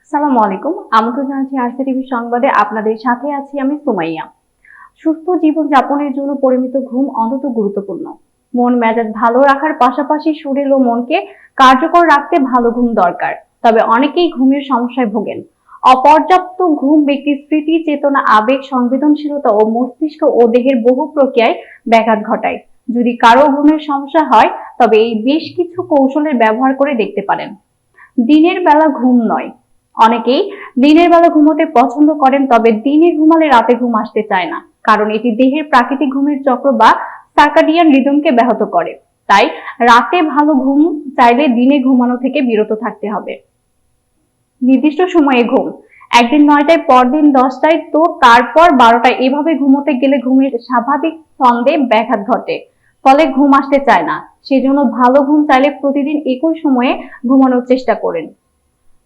আসসালামু আলাইকুম। আমন্ত্রণ জানাচ্ছি আরসি টিভি সংবাদে। আপনাদের সাথে আছি আমি সুমাইয়া। সুস্থ জীবন যাপনের জন্য পরিমিত ঘুম অত্যন্ত গুরুত্বপূর্ণ। মন মেজাজ ভালো রাখার পাশাপাশি শরীর ও মনকে কার্যকর রাখতে ভালো ঘুম দরকার। তবে অনেকেই ঘুমের সমস্যায় ভোগেন। অপর্যাপ্ত ঘুম ব্যক্তির স্মৃতি, চেতনা, আবেগ, সংবেদনশীলতা ও মস্তিষ্ক ও দেহের বহু প্রক্রিয়ায় ব্যাঘাত ঘটায়। যদি কারো ঘুমের সমস্যা হয় তবে এই বেশ কিছু কৌশলের ব্যবহার করে দেখতে পারেন। দিনের বেলা ঘুম নয়। অনেকেই দিনের বেলা ঘুমোতে পছন্দ করেন, তবে দিনে ঘুমালে রাতে ঘুম আসতে চায় না, কারণ এটি দেহের প্রাকৃতিক ঘুমের চক্র বা সার্কাডিয়ান রিদমকে ব্যাহত করে। তাই রাতে ভালো ঘুম চাইলে দিনে ঘুমানো থেকে বিরত থাকতে হবে। নির্দিষ্ট সময়ে ঘুম, একদিন 9টায়, পরদিন 10টায়, তো তারপর 12টায়, এভাবে ঘুমোতে গেলে ঘুমের স্বাভাবিক ছন্দে ব্যাঘাত ঘটে, ফলে ঘুম আসতে চায় না। সেজন্য ভালো ঘুম চাইলে প্রতিদিন একই সময়ে ঘুমানোর চেষ্টা করেন।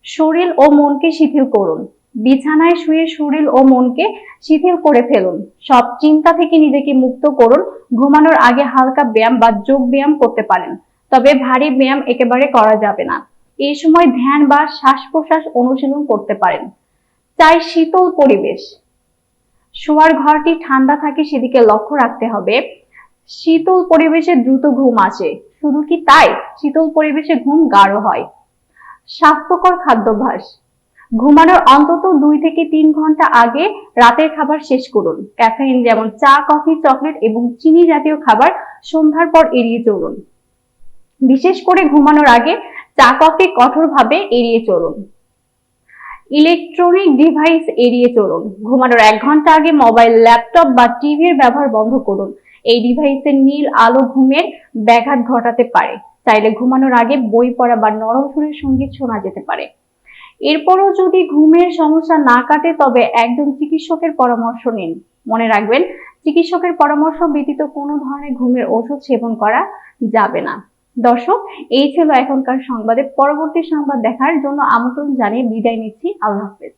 শরীর ও মনকে শিথিল করুন। বিছানায় শুয়ে শরীর ও মনকে শিথিল করে ফেলুন। সব চিন্তা থেকে নিজেকে মুক্ত করুন। ঘুমানোর আগে হালকা ব্যায়াম বা যোগ ব্যায়াম করতে পারেন, তবে ভারী ব্যায়াম একেবারে করা যাবে না। এই সময় ধ্যান বা শ্বাস প্রশ্বাস অনুশীলন করতে পারেন। চাই শীতল পরিবেশ। শোয়ার ঘরটি ঠান্ডা থাকে সেদিকে লক্ষ্য রাখতে হবে। শীতল পরিবেশে দ্রুত ঘুম আসে। শুধু কি তাই, শীতল পরিবেশে ঘুম গাঢ় হয়। স্বাস্থ্যকর খাদ্যাভ্যাস, ঘুমানোর অন্তত 2 থেকে 3 ঘন্টা আগে রাতের খাবার শেষ করুন। ক্যাফেইন যেমন চা, কফি, চকলেট এবং চিনি জাতীয় খাবার সন্ধ্যার পর এড়িয়ে চলুন। বিশেষ করে ঘুমানোর আগে চা, কফি কঠোরভাবে এড়িয়ে চলুন। ইলেকট্রনিক ডিভাইস এড়িয়ে চলুন। ঘুমানোর 1 ঘন্টা আগে মোবাইল, ল্যাপটপ বা টিভির ব্যবহার বন্ধ করুন। এই ডিভাইসের নীল আলো ঘুমের ব্যাঘাত ঘটাতে পারে। চাইলে ঘুমানোর আগে বই পড়া বা নরম সুরের সঙ্গীত শোনা যেতে পারে। এরপরও যদি ঘুমের সমস্যা না কাটে তবে একজন চিকিৎসকের পরামর্শ নিন। মনে রাখবেন, চিকিৎসকের পরামর্শ ব্যতীত কোনো ধরনের ঘুমের ওষুধ সেবন করা যাবে না। দর্শক, এই ছিল এখনকার সংবাদে। পরবর্তী সংবাদ দেখার জন্য আমন্ত্রণ জানিয়ে বিদায় নিচ্ছি। আল্লাহ হাফেজ।